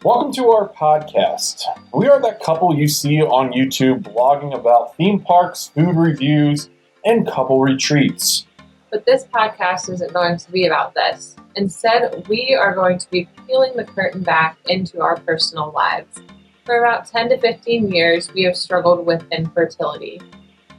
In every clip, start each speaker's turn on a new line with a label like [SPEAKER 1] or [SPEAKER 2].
[SPEAKER 1] Welcome to our podcast. We are that couple you see on YouTube blogging about theme parks, food reviews, and couple retreats.
[SPEAKER 2] But this podcast isn't going to be about this. Instead, we are going to be peeling the curtain back into our personal lives. For about 10 to 15 years, we have struggled with infertility.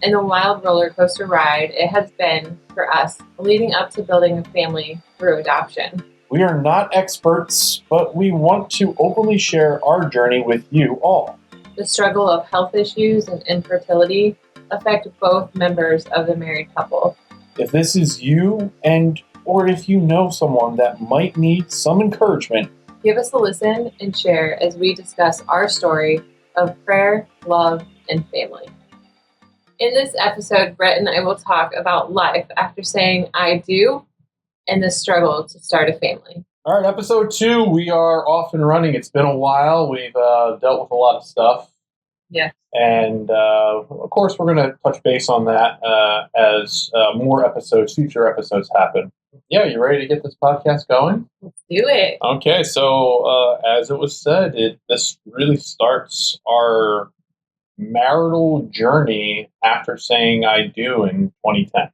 [SPEAKER 2] And a wild roller coaster ride it has been for us, leading up to building a family through adoption.
[SPEAKER 1] We are not experts, but we want to openly share our journey with you all.
[SPEAKER 2] The struggle of health issues and infertility affect both members of the married couple.
[SPEAKER 1] If this is you or if you know someone that might need some encouragement,
[SPEAKER 2] give us a listen and share as we discuss our story of prayer, love, and family. In this episode, Brett and I will talk about life after saying I do and the struggle to start a family.
[SPEAKER 1] All right, episode 2, we are off and running. It's been a while. We've dealt with a lot of stuff.
[SPEAKER 2] Yeah.
[SPEAKER 1] And, of course, we're going to touch base on that as more future episodes happen. Yeah, you ready to get this podcast going?
[SPEAKER 2] Let's do it.
[SPEAKER 1] Okay, so as it was said, this really starts our marital journey after saying I do in 2010.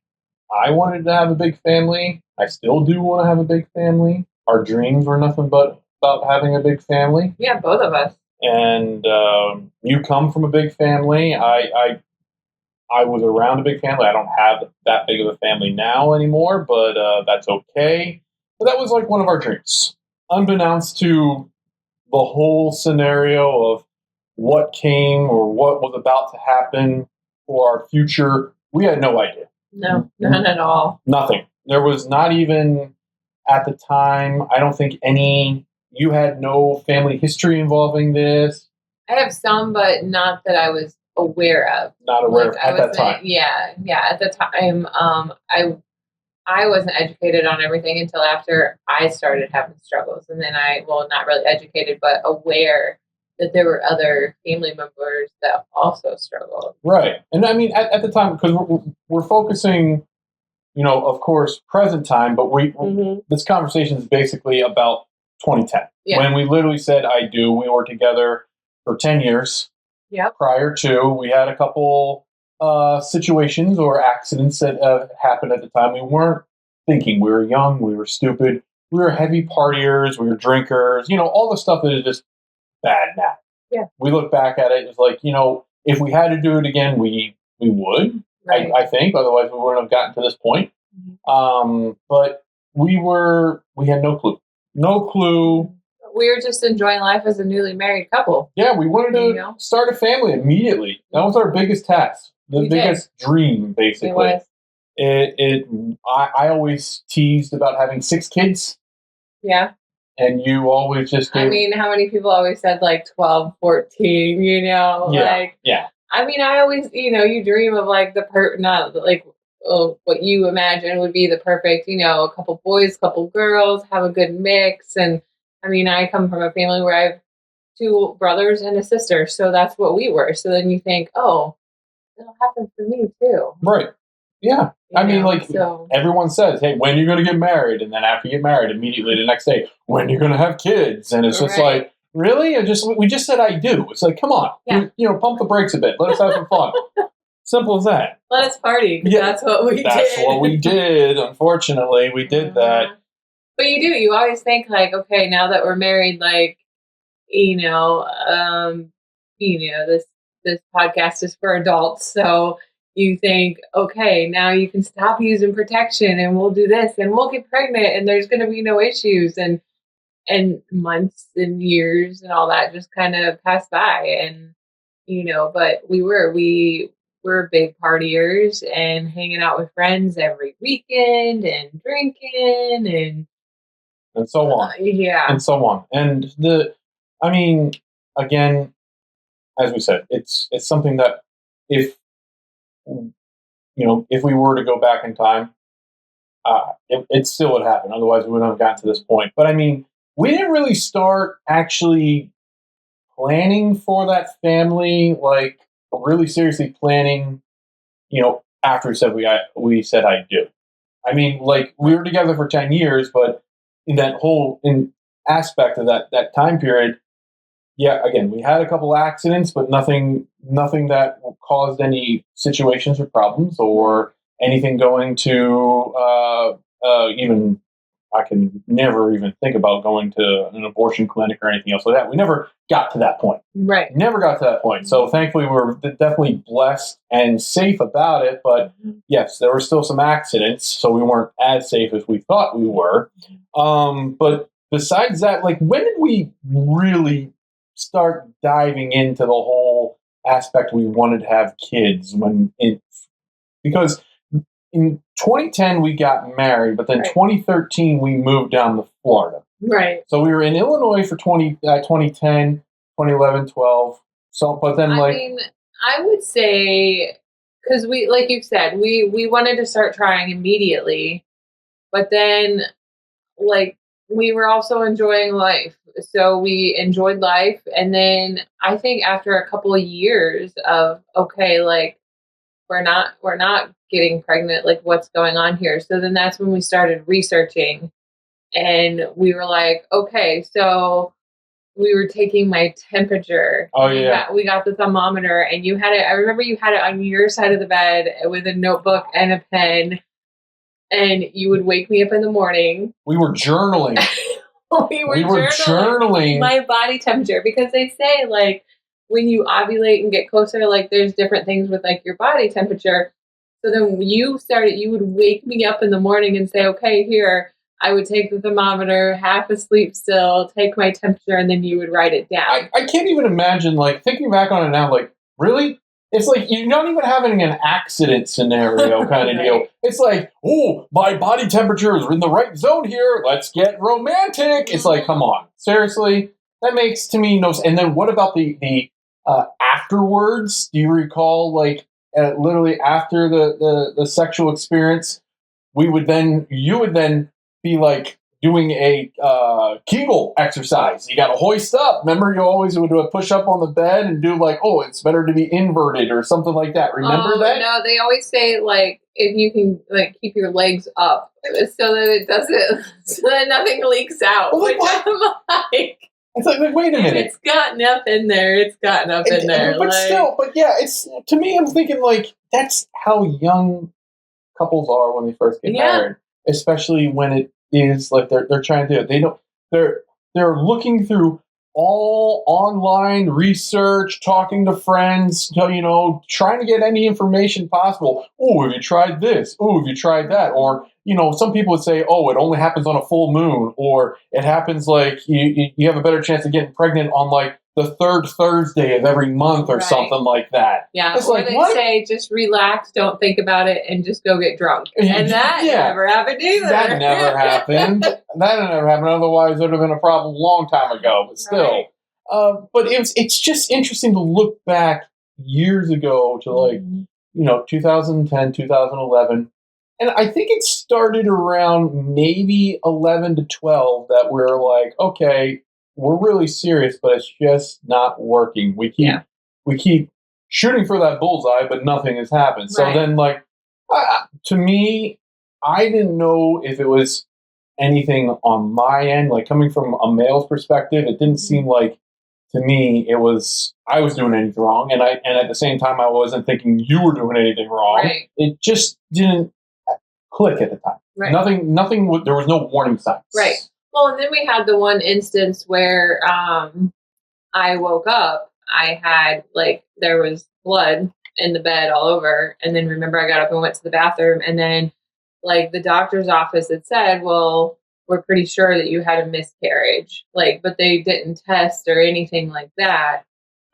[SPEAKER 1] I wanted to have a big family. I still do want to have a big family. Our dreams were nothing but about having a big family.
[SPEAKER 2] Yeah, both of us.
[SPEAKER 1] And you come from a big family. I was around a big family. I don't have that big of a family now anymore, but that's okay. But that was like one of our dreams. Unbeknownst to the whole scenario of what came or what was about to happen for our future, we had no idea.
[SPEAKER 2] No, none at all.
[SPEAKER 1] Nothing. There was not even, at the time, I don't think you had no family history involving this.
[SPEAKER 2] I have some, but not that I was aware of.
[SPEAKER 1] Not aware of at that time.
[SPEAKER 2] Yeah. At the time, I wasn't educated on everything until after I started having struggles. And then not really educated, but aware that there were other family members that also struggled.
[SPEAKER 1] Right. And I mean, at the time, because we're focusing, of course, present time, but this conversation is basically about 2010. Yeah. When we literally said I do. We were together for 10 years.
[SPEAKER 2] Yep.
[SPEAKER 1] Prior to, we had a couple situations or accidents that happened at the time. We weren't thinking. We were young. We were stupid. We were heavy partiers. We were drinkers. All the stuff that is just bad now.
[SPEAKER 2] Yeah.
[SPEAKER 1] We look back at it, it's like, if we had to do it again, we would, right. I think. Otherwise, we wouldn't have gotten to this point. Mm-hmm. But we had no clue. No clue.
[SPEAKER 2] We were just enjoying life as a newly married couple.
[SPEAKER 1] Yeah, we wanted to start a family immediately. That was our biggest task. The biggest dream, basically. It was. I always teased about having 6 kids.
[SPEAKER 2] Yeah.
[SPEAKER 1] And you always just gave...
[SPEAKER 2] I mean, how many people always said like 12, 14,
[SPEAKER 1] Yeah, yeah.
[SPEAKER 2] I mean, I always, you dream of like what you imagine would be the perfect, a couple boys, couple girls, have a good mix. And I mean, I come from a family where I have 2 brothers and a sister. So that's what we were. So then you think, oh, it'll happen for me too.
[SPEAKER 1] Right. Yeah. Everyone says, hey, when are you going to get married? And then after you get married, immediately the next day, when are you going to have kids? And it's just like, really? We just said I do. It's like, come on, pump the brakes a bit. Let us have some fun. Simple as that.
[SPEAKER 2] Let us party. Yeah, that's what we did.
[SPEAKER 1] That's what we did. Unfortunately, we did that.
[SPEAKER 2] But you do. You always think like, okay, now that we're married, like, this podcast is for adults. So you think, okay, now you can stop using protection and we'll do this and we'll get pregnant and there's going to be no issues. And months and years and all that just kind of passed by. And, but we were big partiers and hanging out with friends every weekend and drinking
[SPEAKER 1] and so on.
[SPEAKER 2] Yeah.
[SPEAKER 1] And so on. And again, as we said, it's something that if we were to go back in time, it still would happen. Otherwise, we wouldn't have gotten to this point. But I mean, we didn't really start actually planning for that family, like really seriously planning, after we said I do. I mean, like, we were together for 10 years, but in that whole aspect of that time period, yeah, again, we had a couple accidents, but nothing that caused any situations or problems or anything going to even. I can never even think about going to an abortion clinic or anything else like that. We never got to that point.
[SPEAKER 2] Right.
[SPEAKER 1] Never got to that point. So thankfully, we were definitely blessed and safe about it. But yes, there were still some accidents, so we weren't as safe as we thought we were. But besides that, like, when did we really start diving into the whole aspect we wanted to have kids? Because in 2010 we got married, but then
[SPEAKER 2] Right.
[SPEAKER 1] 2013 we moved down to Florida.
[SPEAKER 2] Right.
[SPEAKER 1] So we were in Illinois for 2010, 2011, 12. So, but then
[SPEAKER 2] I mean, I would say, because we, like you said, we wanted to start trying immediately, but then like we were also enjoying life, so we enjoyed life, and then I think after a couple of years of okay, like we're not getting pregnant, like what's going on here? So then that's when we started researching, and we were like, okay, so we were taking my temperature.
[SPEAKER 1] Oh yeah,
[SPEAKER 2] we got the thermometer, and you had it. I remember you had it on your side of the bed with a notebook and a pen, and you would wake me up in the morning.
[SPEAKER 1] we were journaling.
[SPEAKER 2] we
[SPEAKER 1] We were journaling.
[SPEAKER 2] my body temperature, because they say like when you ovulate and get closer, like there's different things with like your body temperature. So then you would wake me up in the morning and say, okay, here. I would take the thermometer, half asleep still, take my temperature, and then you would write it down.
[SPEAKER 1] I can't even imagine, like, thinking back on it now, like, really? It's like you're not even having an accident scenario kind of
[SPEAKER 2] Right.
[SPEAKER 1] deal. It's like, oh, my body temperature is in the right zone here. Let's get romantic. It's like, come on, seriously, that makes to me no sense. And then what about the afterwards? Do you recall, like, literally after the sexual experience, you would then be like doing a Kegel exercise. You got to hoist up. Remember, you always would do a push up on the bed and do like, oh, it's better to be inverted or something like that. Remember that?
[SPEAKER 2] No, they always say like if you can like keep your legs up so that it doesn't, so that nothing leaks out.
[SPEAKER 1] Well, like,
[SPEAKER 2] which I'm like,
[SPEAKER 1] it's like, wait a minute.
[SPEAKER 2] it's gotten up in there. It's gotten up in there.
[SPEAKER 1] But still, but yeah, it's, to me, I'm thinking like that's how young couples are when they first get married, especially when it is like they're trying to do it. They're looking through all online research, talking to friends, trying to get any information possible. Oh, have you tried this? Oh, have you tried that? Or some people would say, oh, it only happens on a full moon, or it happens like you have a better chance of getting pregnant on like the third Thursday of every month or something like that.
[SPEAKER 2] Yeah,
[SPEAKER 1] it's
[SPEAKER 2] or
[SPEAKER 1] like,
[SPEAKER 2] they
[SPEAKER 1] what?
[SPEAKER 2] say just relax, don't think about it, and just go get drunk. And that never happened either.
[SPEAKER 1] That never happened. Otherwise, there would have been a problem a long time ago. But still, but it's just interesting to look back years ago to like 2010, 2011. And I think it started around maybe 11 to 12 that we're like, okay, we're really serious, but it's just not working. We keep shooting for that bullseye, but nothing has happened. So then, like, to me, I didn't know if it was anything on my end, like coming from a male's perspective. It didn't seem like to me I was doing anything wrong, and at the same time I wasn't thinking you were doing anything wrong.
[SPEAKER 2] Right.
[SPEAKER 1] It just didn't click at the time.
[SPEAKER 2] Right.
[SPEAKER 1] Nothing. There was no warning signs.
[SPEAKER 2] Right. Well, and then we had the one instance where I woke up. I had like there was blood in the bed all over, and then remember I got up and went to the bathroom, and then like the doctor's office had said, well, we're pretty sure that you had a miscarriage, like, but they didn't test or anything like that.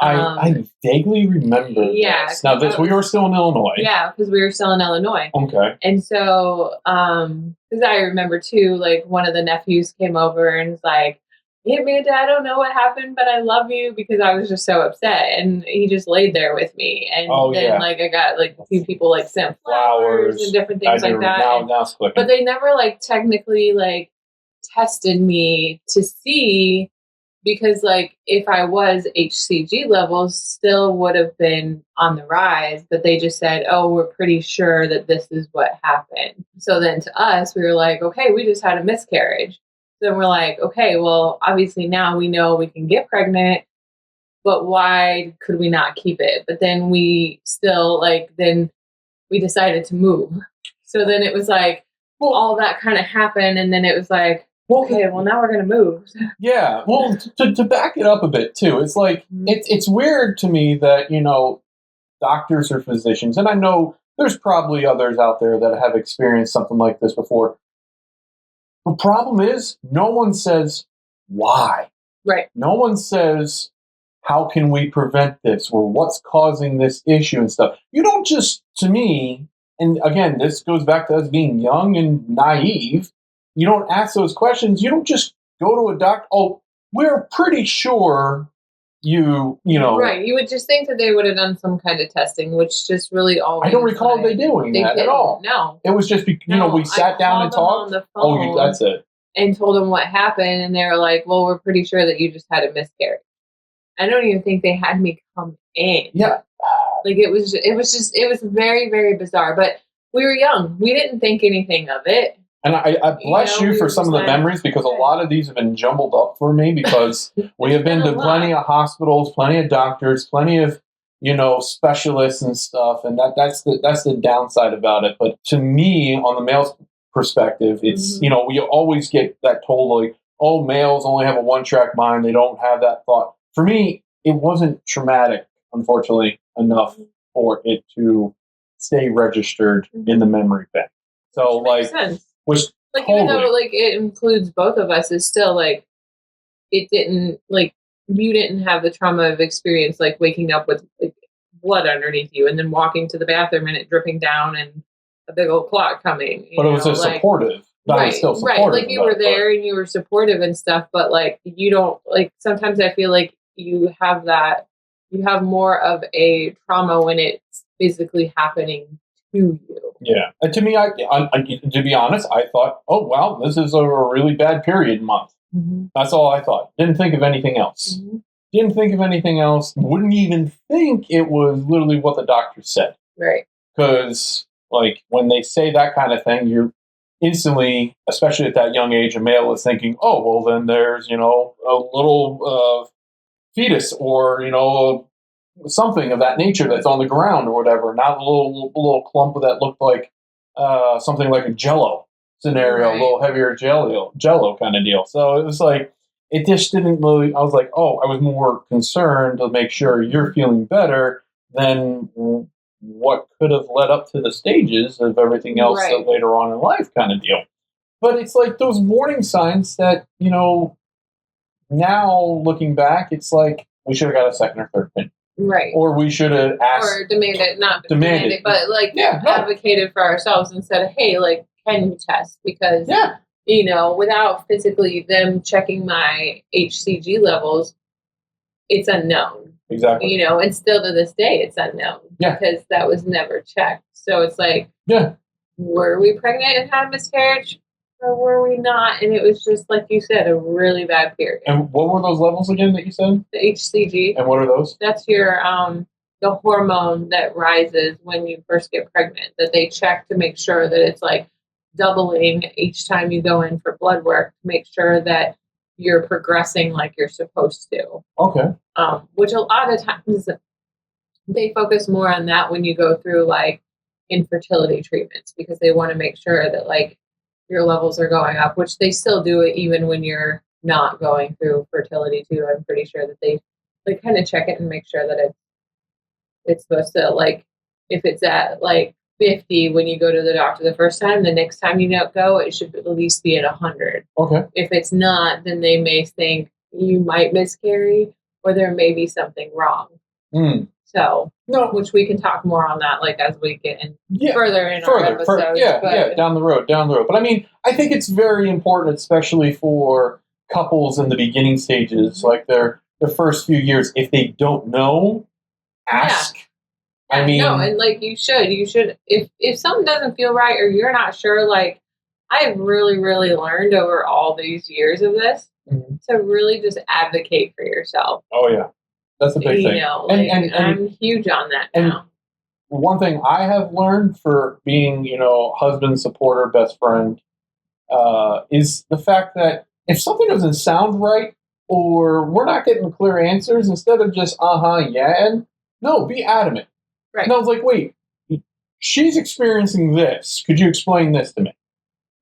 [SPEAKER 1] I vaguely remember this. Now, we were still in Illinois. Yeah,
[SPEAKER 2] because we were still in Illinois.
[SPEAKER 1] Okay.
[SPEAKER 2] And so, because I remember too, like one of the nephews came over and was like, "Hey, Amanda, I don't know what happened, but I love you," because I was just so upset, and he just laid there with me. And then, like, I got like a few people like sent flowers and different things like that.
[SPEAKER 1] Now it's clicking.
[SPEAKER 2] But they never like technically like tested me to see. Because, like, if I was, HCG levels still would have been on the rise, but they just said, oh, we're pretty sure that this is what happened. So then to us, we were like, okay, we just had a miscarriage. So then we're like, okay, well, obviously now we know we can get pregnant. but why could we not keep it? But then we still then we decided to move. So then it was like all that kind of happened, and then it was like, okay, well now we're gonna move.
[SPEAKER 1] Yeah, well, to back it up a bit too, it's like it's weird to me that doctors or physicians, and I know there's probably others out there that have experienced something like this before. The problem is, no one says why.
[SPEAKER 2] Right.
[SPEAKER 1] No one says, how can we prevent this, or what's causing this issue and stuff. You don't just, to me, and again, this goes back to us being young and naive, you don't ask those questions. You don't just go to a doctor, oh, we're pretty sure you know.
[SPEAKER 2] Right. You would just think that they would have done some kind of testing, which just really always.
[SPEAKER 1] I don't recall they doing that at all.
[SPEAKER 2] No.
[SPEAKER 1] It was just, we sat down and talked.
[SPEAKER 2] On the phone
[SPEAKER 1] that's it.
[SPEAKER 2] And told them what happened, and they were like, well, we're pretty sure that you just had a miscarriage. I don't even think they had me come in.
[SPEAKER 1] Yeah.
[SPEAKER 2] Like it was very, very bizarre. But we were young. We didn't think anything of it.
[SPEAKER 1] And I bless you for some of the memories, because a lot of these have been jumbled up for me, because we have been to plenty of hospitals, plenty of doctors, plenty of specialists and stuff, and that's the downside about it. But to me, on the male's perspective, it's we always get that told, like, oh, males only have a one-track mind, they don't have that thought. For me, it wasn't traumatic, unfortunately, enough for it to stay registered in the memory bank. So,
[SPEAKER 2] makes sense.
[SPEAKER 1] Which
[SPEAKER 2] even though it includes both of us, is still it didn't you didn't have the trauma of experience waking up with blood underneath you and then walking to the bathroom and it dripping down and a big old clot coming.
[SPEAKER 1] But it was supportive.
[SPEAKER 2] Right,
[SPEAKER 1] still supportive.
[SPEAKER 2] Right. You were there and you were supportive and stuff, but you don't sometimes I feel like you have more of a trauma when it's physically happening to you.
[SPEAKER 1] Yeah. And to me, to be honest, I thought, oh, wow, this is a really bad period month. That's all I thought. Didn't think of anything else. Didn't think of anything else. Wouldn't even think it was literally what the doctor said.
[SPEAKER 2] Right.
[SPEAKER 1] Because, when they say that kind of thing, you're instantly, especially at that young age, a male is thinking, oh, well, then there's, a little fetus or, something of that nature that's on the ground or whatever, not a little clump that looked like something like a Jello scenario, right. A little heavier Jello kind of deal. So it was it just didn't really. I was like, oh, I was more concerned to make sure you're feeling better than what could have led up to the stages of everything else that later on in life kind of deal. But it's those warning signs that now looking back, it's we should have got a second or third opinion.
[SPEAKER 2] Right.
[SPEAKER 1] Or we should have asked.
[SPEAKER 2] Or demanded, not demanded, but advocated for ourselves and said, hey, can you test? Because, without physically them checking my HCG levels, it's unknown.
[SPEAKER 1] Exactly.
[SPEAKER 2] And still to this day, it's unknown.
[SPEAKER 1] Yeah.
[SPEAKER 2] Because that was never checked. So it's were we pregnant and had a miscarriage? Or were we not? And it was just, like you said, a really bad period.
[SPEAKER 1] And what were those levels again that you said?
[SPEAKER 2] The HCG.
[SPEAKER 1] And what are those?
[SPEAKER 2] That's your the hormone that rises when you first get pregnant, that they check to make sure that it's doubling each time you go in for blood work to make sure that you're progressing like you're supposed to.
[SPEAKER 1] Okay.
[SPEAKER 2] Which a lot of times they focus more on that when you go through infertility treatments, because they want to make sure that your levels are going up, which they still do it even when you're not going through fertility too. I'm pretty sure that they kind of check it and make sure that it's supposed to if it's at 50 when you go to the doctor the first time, the next time you go, it should at least be at 100.
[SPEAKER 1] Okay.
[SPEAKER 2] If it's not, then they may think you might miscarry or there may be something wrong. So, which we can talk more on that as we get further in our episodes.
[SPEAKER 1] Down the road. But I mean, I think it's very important, especially for couples in the beginning stages, their first few years. If they don't know, ask.
[SPEAKER 2] Yeah.
[SPEAKER 1] I mean,
[SPEAKER 2] no, and you should. If something doesn't feel right or you're not sure, I've really, really learned over all these years of this to really just advocate for yourself.
[SPEAKER 1] Oh yeah. That's a big thing.
[SPEAKER 2] And I'm huge on that now.
[SPEAKER 1] One thing I have learned for being, husband, supporter, best friend, is the fact that if something doesn't sound right, or we're not getting clear answers, instead of just yeah, and no, be adamant.
[SPEAKER 2] Right.
[SPEAKER 1] And I was like, wait, she's experiencing this. Could you explain this to me?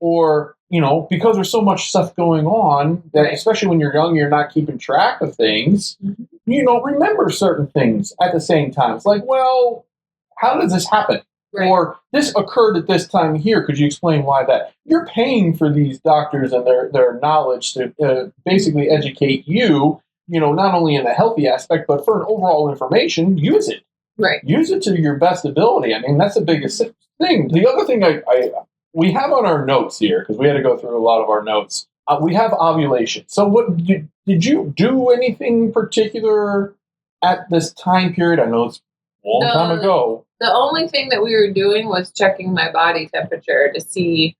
[SPEAKER 1] Or, because there's so much stuff going on that,
[SPEAKER 2] Right.
[SPEAKER 1] especially when you're young, you're not keeping track of things. You don't remember certain things at the same time. It's like, well, how does this happen?
[SPEAKER 2] Right.
[SPEAKER 1] Or this occurred at this time here. Could you explain why that? You're paying for these doctors and their knowledge to basically educate you, not only in the healthy aspect, but for an overall information. Use it.
[SPEAKER 2] Right.
[SPEAKER 1] Use it to your best ability. I mean, that's the biggest thing. The other thing we have on our notes here, because we had to go through a lot of our notes, we have ovulation. So what did you do anything particular at this time period? I know it's a long time ago.
[SPEAKER 2] The only thing that we were doing was checking my body temperature to see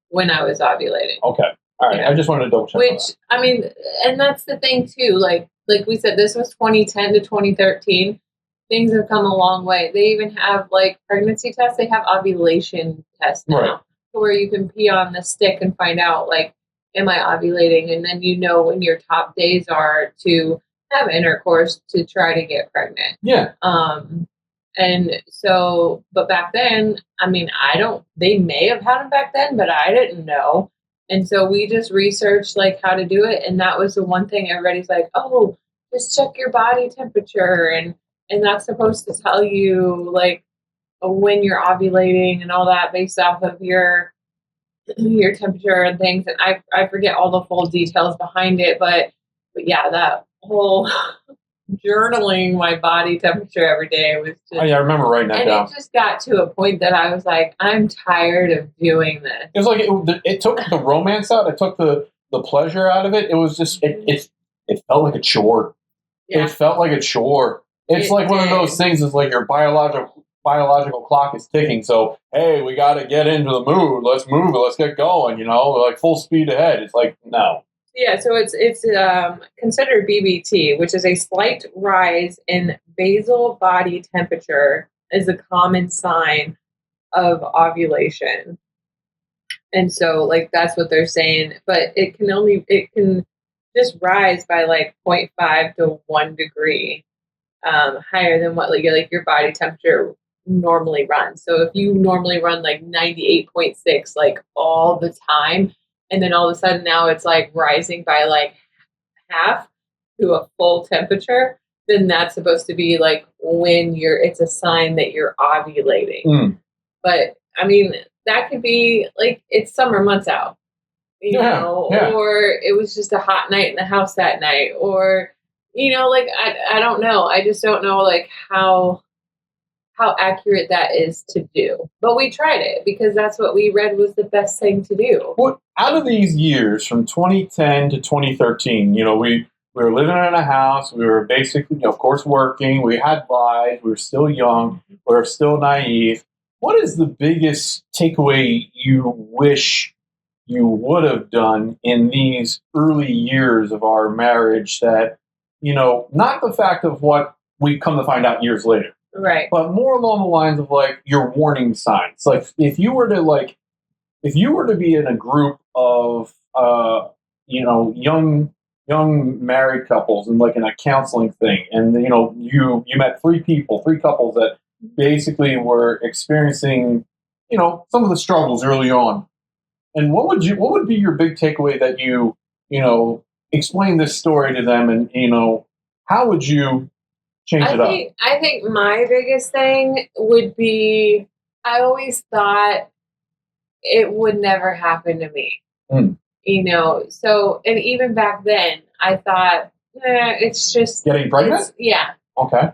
[SPEAKER 2] when I was ovulating.
[SPEAKER 1] Okay. All right. I just wanted to double check.
[SPEAKER 2] Which, I mean, and that's the thing too. Like we said, this was 2010 to 2013. Things have come a long way. They even have like pregnancy tests. They have ovulation tests now.
[SPEAKER 1] Right.
[SPEAKER 2] Where you can pee on the stick and find out, like, am I ovulating? And then when your top days are to have intercourse to try to get pregnant.
[SPEAKER 1] Yeah.
[SPEAKER 2] And so, but back then, I mean, they may have had them back then, but I didn't know. And so we just researched like how to do it. And that was the one thing everybody's like, oh, just check your body temperature. And that's supposed to tell you like when you're ovulating and all that based off of your temperature and things. And I forget all the full details behind it, but yeah, that whole journaling my body temperature every day was just.
[SPEAKER 1] Oh yeah, I remember writing that down.
[SPEAKER 2] And it just got to a point that I was like, I'm tired of doing this.
[SPEAKER 1] It was like it took the romance out. It took the pleasure out of it. It was just it felt like a chore. Yeah. It felt like a chore. It's like one of those things. It's like your biological clock is ticking. So hey, we got to get into the mood. Let's move it. Let's get going. Like full speed ahead. It's like no.
[SPEAKER 2] Yeah, so it's considered BBT, which is a slight rise in basal body temperature, is a common sign of ovulation. And so, like, that's what they're saying. But it can just rise by like 0.5 to 1 degree higher than what like your body temperature normally runs. So if you normally run like 98.6 like all the time, and then all of a sudden now it's like rising by like half to a full temperature, then that's supposed to be like when it's a sign that you're ovulating. But I mean, that could be like it's summer months out, or it was just a hot night in the house that night, or like I don't know. I just don't know like how accurate that is to do. But we tried it because that's what we read was the best thing to do.
[SPEAKER 1] Well, out of these years from 2010 to 2013, we were living in a house. We were basically, of course, working. We had lives. We were still young. We were still naive. What is the biggest takeaway you wish you would have done in these early years of our marriage that, not the fact of what we come to find out years later.
[SPEAKER 2] Right.
[SPEAKER 1] But more along the lines of like your warning signs. Like if you were to be in a group of young married couples and like in a counseling thing, and you met three couples that basically were experiencing some of the struggles early on. And what would be your big takeaway that you explain this story to them, and how would you change it up?
[SPEAKER 2] I think my biggest thing would be I always thought it would never happen to me. So, and even back then I thought, it's just
[SPEAKER 1] getting pregnant?
[SPEAKER 2] Yeah.
[SPEAKER 1] Okay.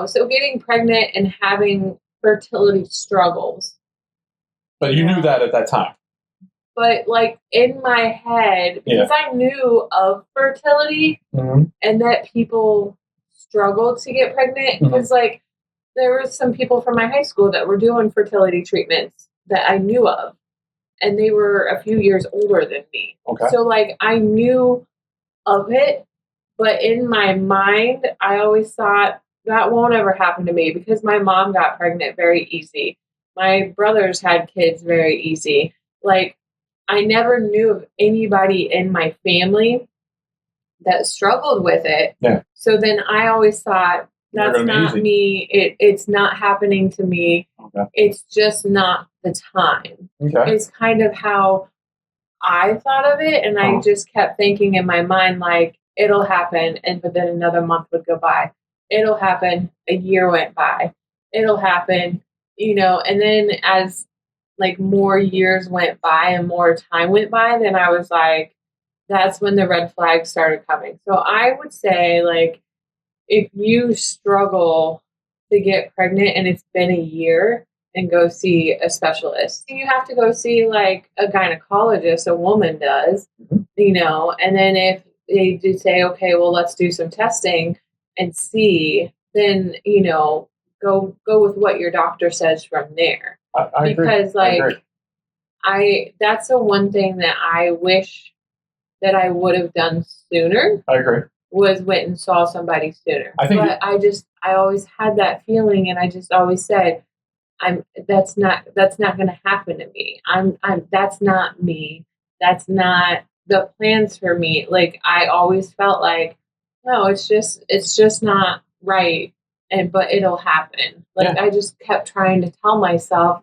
[SPEAKER 2] So getting pregnant and having fertility struggles.
[SPEAKER 1] But you knew that at that time.
[SPEAKER 2] But like in my head, because I knew of fertility and that people struggled to get pregnant, because like there were some people from my high school that were doing fertility treatments that I knew of, and they were a few years older than me.
[SPEAKER 1] Okay.
[SPEAKER 2] So like I knew of it, but in my mind, I always thought that won't ever happen to me because my mom got pregnant very easy. My brothers had kids very easy. Like I never knew of anybody in my family that struggled with it.
[SPEAKER 1] Yeah.
[SPEAKER 2] So then I always thought, that's not me. It's not happening to me.
[SPEAKER 1] Okay.
[SPEAKER 2] It's just not the time.
[SPEAKER 1] Okay.
[SPEAKER 2] It's kind of how I thought of it, and I just kept thinking in my mind, like, it'll happen, but then another month would go by. It'll happen, a year went by. It'll happen, and then as, like, more years went by and more time went by, then I was like, that's when the red flags started coming. So I would say, like, if you struggle to get pregnant and it's been a year, and go see a specialist. You have to go see like a gynecologist, a woman does, and then if they do say, okay, well, let's do some testing and see, then, go with what your doctor says from there.
[SPEAKER 1] I
[SPEAKER 2] because
[SPEAKER 1] agree.
[SPEAKER 2] that's the one thing that I wish that I would have done sooner.
[SPEAKER 1] I agree.
[SPEAKER 2] Was went and saw somebody sooner.
[SPEAKER 1] But
[SPEAKER 2] I always had that feeling, and I just always said, that's not going to happen to me. That's not me. That's not the plans for me. Like, I always felt like, no, it's just not right. But it'll happen. Like, I just kept trying to tell myself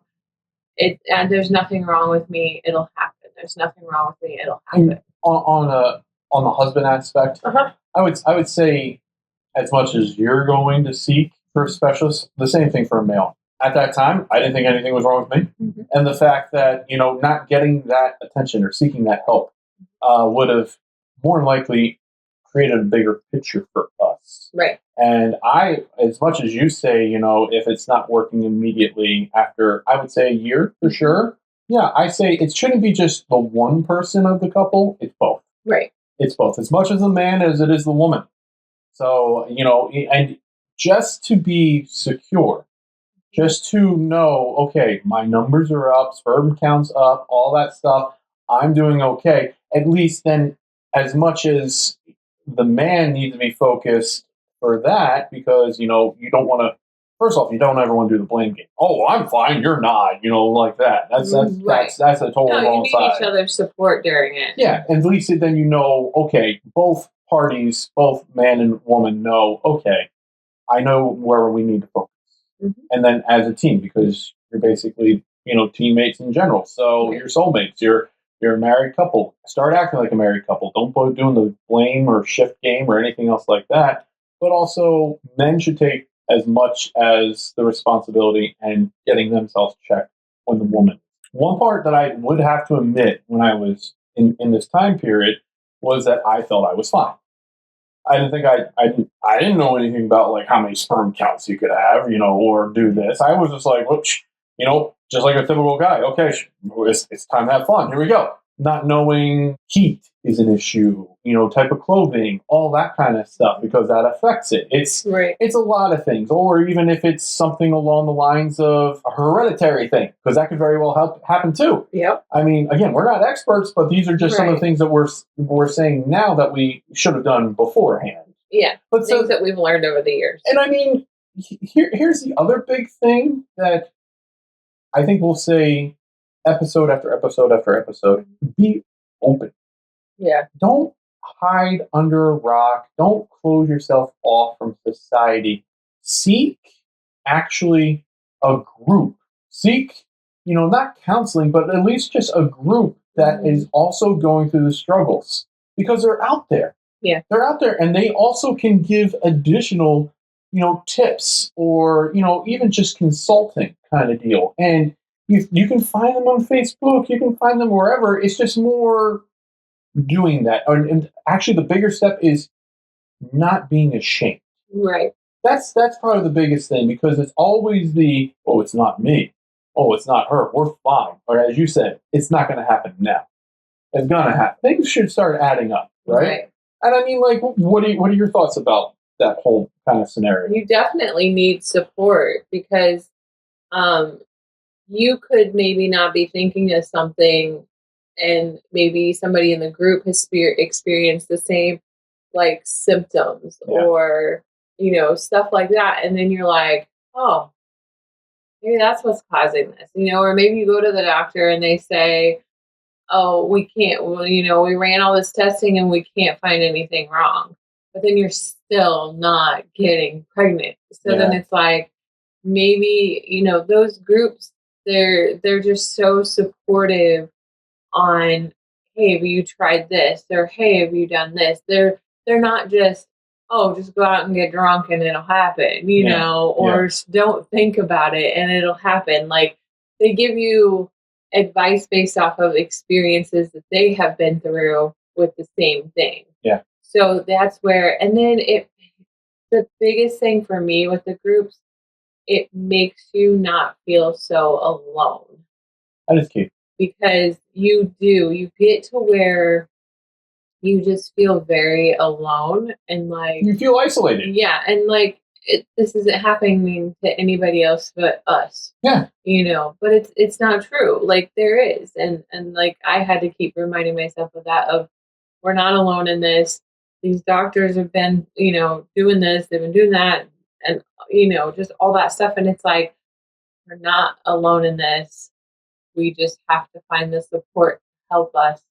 [SPEAKER 2] and there's nothing wrong with me. It'll happen. There's nothing wrong with me. It'll happen.
[SPEAKER 1] On the husband aspect, I would say, as much as you're going to seek for a specialist, the same thing for a male. At that time, I didn't think anything was wrong with me.
[SPEAKER 2] Mm-hmm.
[SPEAKER 1] And the fact that, not getting that attention or seeking that help would have more than likely created a bigger picture for us.
[SPEAKER 2] Right.
[SPEAKER 1] And as much as you say, if it's not working immediately after, I would say a year for sure. Yeah, I say it shouldn't be just the one person of the couple. It's both.
[SPEAKER 2] Right.
[SPEAKER 1] It's both, as much as the man as it is the woman. So, and just to be secure, just to know, okay, my numbers are up, sperm count's up, all that stuff, I'm doing okay. At least then, as much as the man needs to be focused for that, because, you don't want to, first off, you don't ever want to do the blame game. Oh, I'm fine, you're not, like that. That's
[SPEAKER 2] right.
[SPEAKER 1] that's a total wrong side.
[SPEAKER 2] You need each other's support during it.
[SPEAKER 1] Yeah, and at least then okay, both parties, both man and woman know, okay, I know where we need to focus.
[SPEAKER 2] Mm-hmm.
[SPEAKER 1] And then as a team, because you're basically, teammates in general. So you're soulmates. You're a married couple. Start acting like a married couple. Don't go doing the blame or shift game or anything else like that. But also, men should take as much as the responsibility and getting themselves checked when the woman. One part that I would have to admit when I was in this time period was that I felt I was fine. I didn't think I didn't know anything about like how many sperm counts you could have, or do this. I was just like, just like a typical guy. Okay, it's time to have fun. Here we go. Not knowing heat is an issue, type of clothing, all that kind of stuff, because that affects it. It's a lot of things, or even if it's something along the lines of a hereditary thing, because that could very well happen too.
[SPEAKER 2] Yep.
[SPEAKER 1] I mean, again, we're not experts, but these are just some of the things that we're saying now that we should have done beforehand.
[SPEAKER 2] Yeah, but things that we've learned over the years.
[SPEAKER 1] And I mean, here's the other big thing that I think we'll say episode after episode after episode: be open.
[SPEAKER 2] Yeah.
[SPEAKER 1] Don't hide under a rock. Don't close yourself off from society. Seek actually a group. Seek, not counseling, but at least just a group that is also going through the struggles, because they're out there.
[SPEAKER 2] Yeah.
[SPEAKER 1] They're out there, and they also can give additional, tips or, even just consulting kind of deal. And you can find them on Facebook. You can find them wherever. It's just more doing that. And actually, the bigger step is not being ashamed.
[SPEAKER 2] Right.
[SPEAKER 1] That's probably the biggest thing, because it's always it's not me. Oh, it's not her. We're fine. Or as you said, it's not going to happen now. It's going to happen. Things should start adding up, right? And I mean, like, what are your thoughts about that whole kind of scenario?
[SPEAKER 2] You definitely need support, because you could maybe not be thinking of something, and maybe somebody in the group has experienced the same like symptoms or stuff like that, and then you're like, oh, maybe that's what's causing this, or maybe you go to the doctor and they say, oh, we can't, well, we ran all this testing and we can't find anything wrong. But then you're still not getting pregnant. So then
[SPEAKER 1] Yeah.
[SPEAKER 2] it's like, maybe, those groups, they're just so supportive on, hey, have you tried this? Or hey, have you done this? They're not just, oh, just go out and get drunk and it'll happen,
[SPEAKER 1] Yeah.
[SPEAKER 2] or don't think about it and it'll happen. Like, they give you advice based off of experiences that they have been through with the same thing.
[SPEAKER 1] Yeah.
[SPEAKER 2] So that's where, and then the biggest thing for me with the groups, it makes you not feel so alone.
[SPEAKER 1] That is key.
[SPEAKER 2] Because you get to where you just feel very alone and like,
[SPEAKER 1] You feel isolated.
[SPEAKER 2] yeah, and like this isn't happening to anybody else but us.
[SPEAKER 1] Yeah.
[SPEAKER 2] But it's not true. Like, there is, and like, I had to keep reminding myself of that, of we're not alone in this. These doctors have been, doing this, they've been doing that, and just all that stuff, and it's like, we're not alone in this. We just have to find the support to help us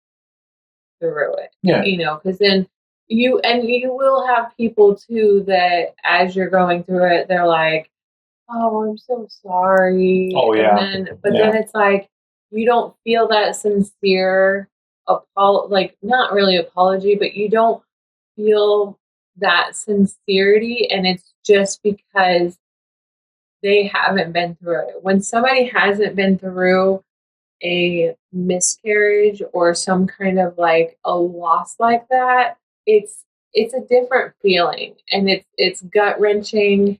[SPEAKER 2] through it.
[SPEAKER 1] Yeah.
[SPEAKER 2] Because then you will have people too that, as you're going through it, they're like, "Oh, I'm so sorry."
[SPEAKER 1] Oh, yeah.
[SPEAKER 2] Then it's like, you don't feel that sincere like, not really apology, but you don't feel that sincerity, and it's just because they haven't been through it. When somebody hasn't been through a miscarriage or some kind of like a loss like that, it's a different feeling, and it's gut wrenching,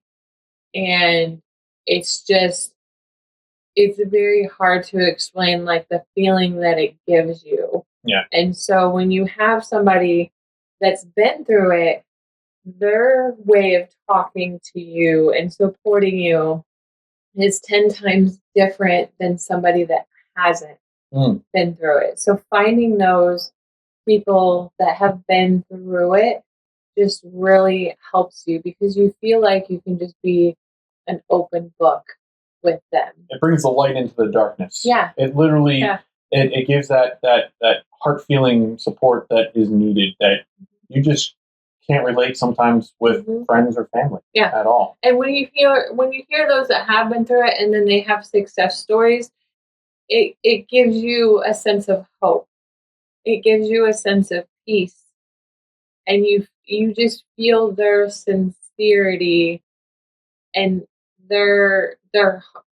[SPEAKER 2] and it's just, it's very hard to explain, like, the feeling that it gives you.
[SPEAKER 1] Yeah.
[SPEAKER 2] And so when you have somebody that's been through it, their way of talking to you and supporting you is 10 times different than somebody that hasn't been through it. So finding those people that have been through it just really helps you, because you feel like you can just be an open book with them.
[SPEAKER 1] It brings the light into the darkness.
[SPEAKER 2] Yeah.
[SPEAKER 1] It literally, it gives that heart feeling support that is needed, that you just can't relate sometimes with friends or family at all.
[SPEAKER 2] And when you hear those that have been through it and then they have success stories, it gives you a sense of hope. It gives you a sense of peace. And you just feel their sincerity, and their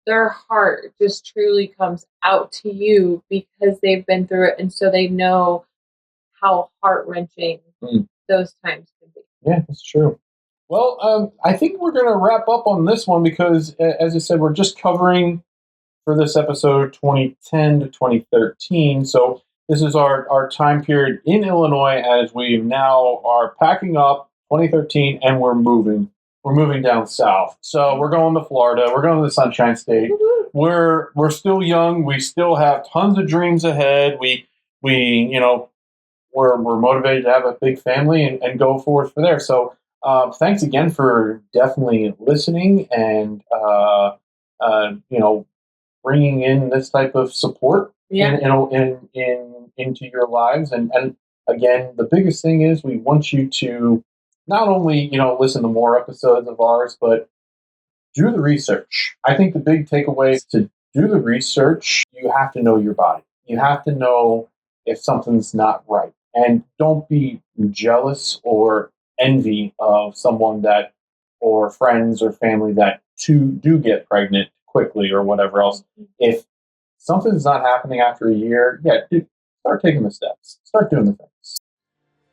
[SPEAKER 2] heart just truly comes out to you because they've been through it, and so they know how heart-wrenching those times can be.
[SPEAKER 1] Yeah, that's true. Well, I think we're going to wrap up on this one because, as I said, we're just covering for this episode 2010 to 2013. So this is our time period in Illinois as we now are packing up 2013 and we're moving. We're moving down south. So we're going to Florida. We're going to the Sunshine State. We're still young. We still have tons of dreams ahead. We're motivated to have a big family and go forth for there. So thanks again for definitely listening and bringing in this type of support into your lives. And again, the biggest thing is we want you to not only listen to more episodes of ours, but do the research. I think the big takeaway is to do the research. You have to know your body. You have to know if something's not right. And don't be jealous or envy of someone or friends or family that do get pregnant quickly or whatever else. If something's not happening after a year, start taking the steps. Start doing the things.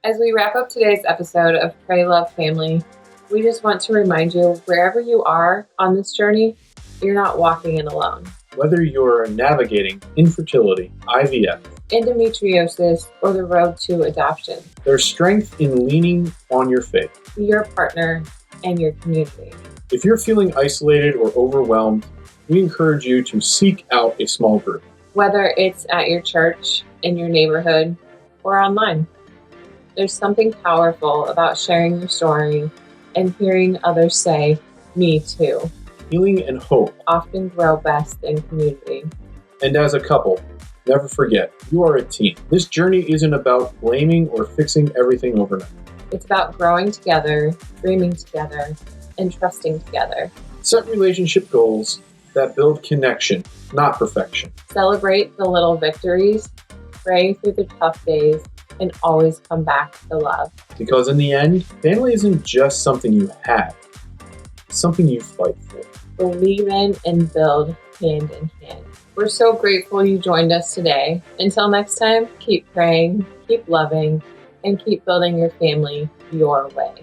[SPEAKER 2] As we wrap up today's episode of Pray, Love, Family, we just want to remind you, wherever you are on this journey, you're not walking it alone.
[SPEAKER 1] Whether you're navigating infertility, IVF,
[SPEAKER 2] endometriosis, or the road to adoption,
[SPEAKER 1] there's strength in leaning on your faith,
[SPEAKER 2] your partner, and your community.
[SPEAKER 1] If you're feeling isolated or overwhelmed, we encourage you to seek out a small group.
[SPEAKER 2] Whether it's at your church, in your neighborhood, or online. There's something powerful about sharing your story and hearing others say, "Me too."
[SPEAKER 1] Healing and hope
[SPEAKER 2] often grow best in community.
[SPEAKER 1] And as a couple, never forget, you are a team. This journey isn't about blaming or fixing everything overnight.
[SPEAKER 2] It's about growing together, dreaming together, and trusting together.
[SPEAKER 1] Set relationship goals that build connection, not perfection.
[SPEAKER 2] Celebrate the little victories, pray through the tough days, and always come back to love.
[SPEAKER 1] Because in the end, family isn't just something you have, it's something you fight for.
[SPEAKER 2] Believe in and build hand in hand. We're so grateful you joined us today. Until next time, keep praying, keep loving, and keep building your family your way.